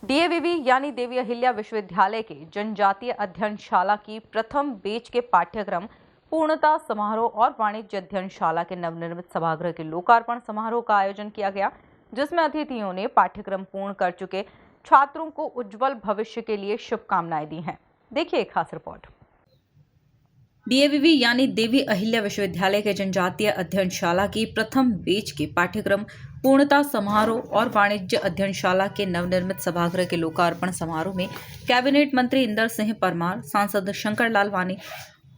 DAVV यानी देवी अहिल्या विश्वविद्यालय के जनजातीय अध्ययनशाला की प्रथम बैच के पाठ्यक्रम पूर्णता समारोह और वाणिज्य अध्ययनशाला के नवनिर्मित सभागृह के लोकार्पण समारोह का आयोजन किया गया, जिसमें अतिथियों ने पाठ्यक्रम पूर्ण कर चुके छात्रों को उज्जवल भविष्य के लिए शुभकामनाएं दी हैं। देखिए एक खास रिपोर्ट। डीएवीवी यानी देवी अहिल्या विश्वविद्यालय के जनजातीय अध्ययनशाला की प्रथम बैच के पाठ्यक्रम पूर्णता समारोह और वाणिज्य अध्ययनशाला के नवनिर्मित सभागृह के लोकार्पण समारोह में कैबिनेट मंत्री इंदर सिंह परमार, सांसद शंकर लालवानी,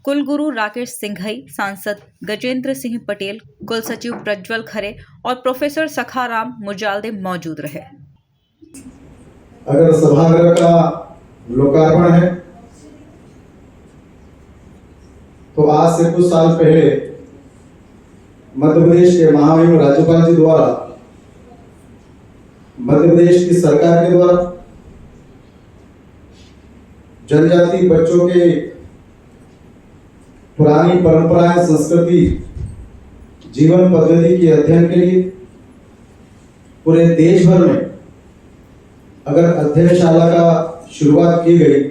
कुलगुरु राकेश सिंघई, सांसद गजेंद्र सिंह पटेल, कुल सचिव प्रज्वल खरे और प्रोफेसर सखाराम मुजालदे मौजूद रहे। अगर सभागृह का लोकार्पण है तो आज से कुछ साल पहले मध्य प्रदेश के महामहिम राज्यपाल जी द्वारा, मध्य प्रदेश की सरकार के द्वारा जनजाति बच्चों के पुरानी परंपराएं, संस्कृति, जीवन पद्धति के अध्ययन के लिए पूरे देश भर में अगर अध्ययनशाला का शुरुआत की गई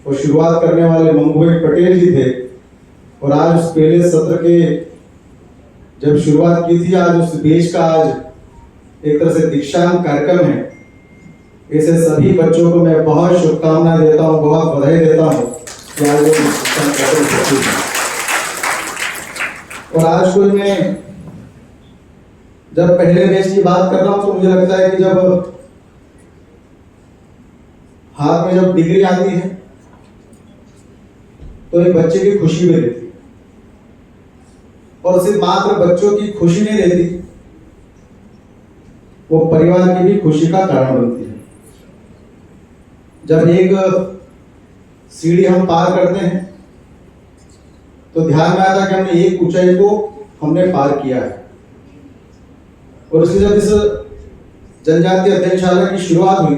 और शुरुआत करने वाले मंगूभाई पटेल जी थे और आज उस पहले सत्र के जब शुरुआत की थी, आज उस देश का आज एक तरह से दीक्षांत कार्यक्रम है। ऐसे सभी बच्चों को मैं बहुत शुभकामनाएं देता हूं, बहुत बधाई देता हूं कि आज वो दीक्षांत कार्यक्रम। और आज कोई मैं जब पहले बैच की बात कर रहा हूं तो मुझे लगता है कि जब हाथ में जब डिग्री आती है तो एक बच्चे की खुशी भी रहती है, और सिर्फ मात्र बच्चों की खुशी नहीं रहती, वो परिवार की भी खुशी का कारण बनती है। जब एक सीढ़ी हम पार करते हैं तो ध्यान में आता कि हमने एक ऊंचाई को हमने पार किया है। और उसके जब इस जनजातीय अध्ययनशाला की शुरुआत हुई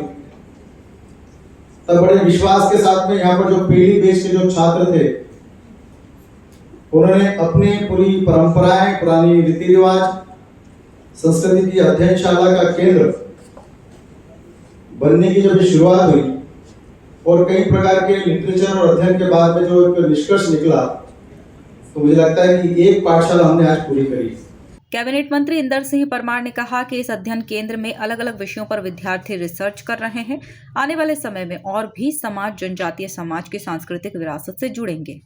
तब बड़े विश्वास के साथ में यहाँ पर जो पहली बैच के जो छात्र थे उन्होंने अपने पूरी परंपराएं, पुरानी रीति रिवाज, संस्कृति की अध्ययनशाला का केंद्र बनने की जब शुरुआत हुई और कई प्रकार के लिटरेचर और अध्ययन के बाद में जो एक निष्कर्ष निकला तो मुझे लगता है कि एक पाठशाला हमने आज पूरी करी। कैबिनेट मंत्री इंदर सिंह परमार ने कहा कि इस अध्ययन केंद्र में अलग अलग विषयों पर विद्यार्थी रिसर्च कर रहे हैं। आने वाले समय में और भी समाज जनजातीय समाज की सांस्कृतिक विरासत से जुड़ेंगे।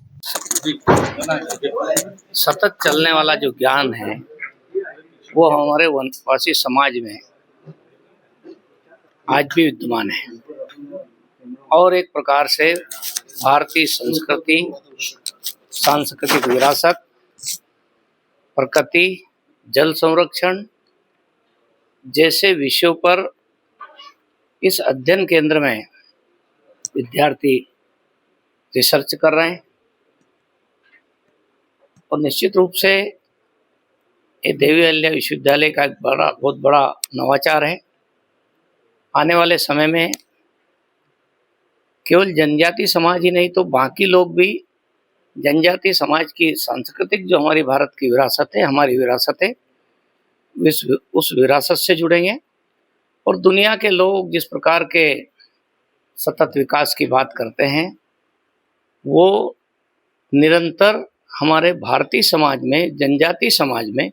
सतत चलने वाला जो ज्ञान है वो हमारे वनवासी समाज में आज भी विद्यमान है और एक प्रकार से भारतीय संस्कृति, सांस्कृतिक विरासत, प्रकृति, जल संरक्षण जैसे विषयों पर इस अध्ययन केंद्र में विद्यार्थी रिसर्च कर रहे हैं। और निश्चित रूप से ये देवी अहिल्या विश्वविद्यालय का एक बहुत बड़ा नवाचार है। आने वाले समय में केवल जनजाति समाज ही नहीं तो बाकी लोग भी जनजाति समाज की सांस्कृतिक जो हमारी भारत की विरासत है, हमारी विरासत है, उस विरासत से जुड़ेंगे। और दुनिया के लोग जिस प्रकार के सतत विकास की बात करते हैं वो निरंतर हमारे भारतीय समाज में, जनजाति समाज में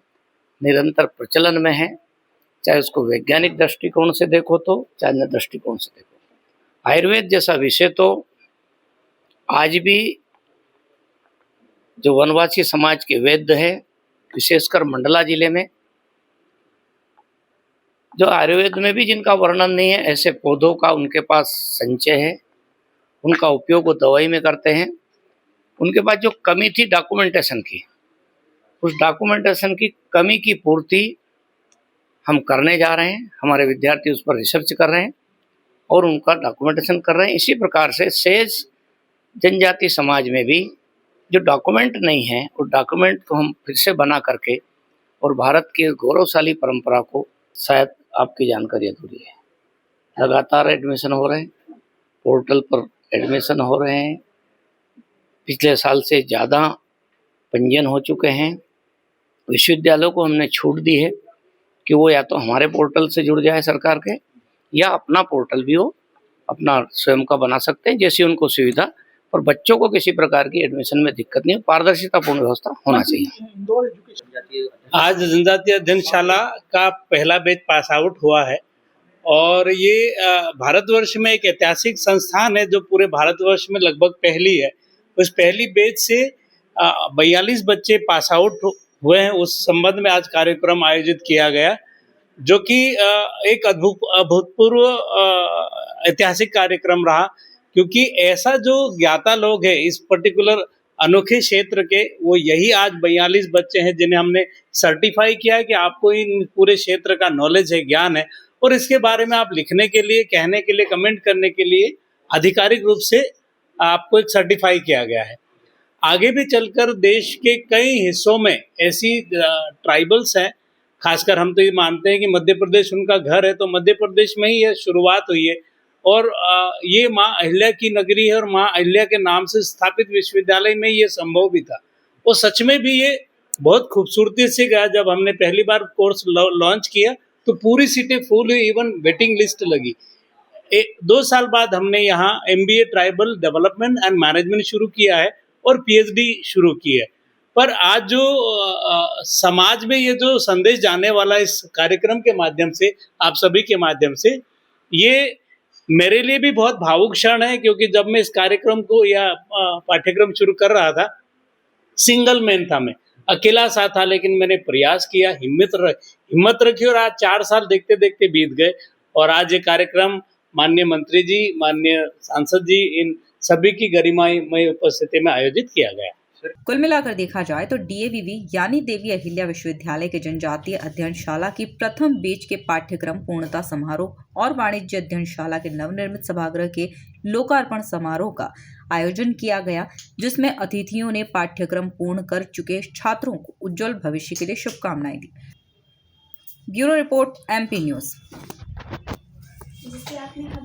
निरंतर प्रचलन में है, चाहे उसको वैज्ञानिक दृष्टिकोण से देखो तो चाहे अन्य दृष्टिकोण से देखो। आयुर्वेद जैसा विषय तो आज भी जो वनवासी समाज के वैद्य है, विशेषकर मंडला जिले में, जो आयुर्वेद में भी जिनका वर्णन नहीं है, ऐसे पौधों का उनके पास संचय है, उनका उपयोग वो दवाई में करते हैं। उनके पास जो कमी थी डॉक्यूमेंटेशन की, उस डॉक्यूमेंटेशन की कमी की पूर्ति हम करने जा रहे हैं। हमारे विद्यार्थी उस पर रिसर्च कर रहे हैं और उनका डॉक्यूमेंटेशन कर रहे हैं। इसी प्रकार से शेष जनजाति समाज में भी जो डॉक्यूमेंट नहीं है उस डॉक्यूमेंट को हम फिर से बना करके और भारत की गौरवशाली परंपरा को, शायद आपकी जानकारी अधूरी है, लगातार एडमिशन हो रहे हैं, पोर्टल पर एडमिशन हो रहे हैं, पिछले साल से ज़्यादा पंजीयन हो चुके हैं। विश्वविद्यालयों को हमने छूट दी है कि वो या तो हमारे पोर्टल से जुड़ जाए सरकार के, या अपना पोर्टल भी हो, अपना स्वयं का बना सकते हैं जैसी उनको सुविधा, और बच्चों को किसी प्रकार की एडमिशन में दिक्कत नहीं, पारदर्शितापूर्ण व्यवस्था होना चाहिए। आज जनजातीय अध्ययनशाला का पहला बैच पास आउट हुआ है और ये भारतवर्ष में एक ऐतिहासिक संस्थान है जो पूरे भारतवर्ष में लगभग पहली है। उस पहली बैच से 42 बच्चे पास आउट हुए हैं। उस संबंध में आज कार्यक्रम आयोजित किया गया, जो कि एक अभूतपूर्व ऐतिहासिक कार्यक्रम रहा, क्योंकि ऐसा जो ज्ञाता लोग हैं इस पर्टिकुलर अनोखे क्षेत्र के, वो यही आज 42 बच्चे हैं जिन्हें हमने सर्टिफाई किया है कि आपको इन पूरे क्षेत्र का नॉलेज है, ज्ञान है, और इसके बारे में आप लिखने के लिए, कहने के लिए, कमेंट करने के लिए आधिकारिक रूप से आपको एक सर्टिफाई किया गया है। आगे भी चलकर देश के कई हिस्सों में ऐसी ट्राइबल्स हैं, खासकर हम तो ये मानते हैं कि मध्य प्रदेश उनका घर है, तो मध्य प्रदेश में ही यह शुरुआत हुई है और ये माँ अहिल्या की नगरी है और माँ अहिल्या के नाम से स्थापित विश्वविद्यालय में ये संभव भी था। और सच में भी ये बहुत खूबसूरती से गया। जब हमने पहली बार कोर्स लॉन्च किया तो पूरी सीटें फुल हुई, इवन वेटिंग लिस्ट लगी। 2 साल बाद हमने यहाँ MBA tribal development and management शुरू किया है और PhD शुरू की है। पर आज जो समाज में ये जो संदेश जाने वाला इस कार्यक्रम के माध्यम से, आप सभी के माध्यम से, ये मेरे लिए भी बहुत भावुक क्षण है, क्योंकि जब मैं इस कार्यक्रम को या पाठ्यक्रम शुरू कर रहा था, सिंगल मैन था, मैं अकेला सा था, लेकिन मैंने प्रयास किया, हिम्मत रखी और आज 4 साल देखते देखते बीत गए और आज ये कार्यक्रम माननीय मंत्री जी, माननीय सांसद जी, इन सभी की गरिमामय उपस्थिति में आयोजित किया गया। कुल मिलाकर देखा जाए तो DAVV यानी देवी अहिल्या विश्वविद्यालय के जनजातीय अध्ययनशाला की प्रथम बैच के पाठ्यक्रम पूर्णता समारोह और वाणिज्य अध्ययनशाला के नवनिर्मित सभागृह के लोकार्पण समारोह का आयोजन किया गया, जिसमें अतिथियों ने पाठ्यक्रम पूर्ण कर चुके छात्रों को उज्जवल भविष्य के लिए शुभकामनाएं दी। Bureau report MP news.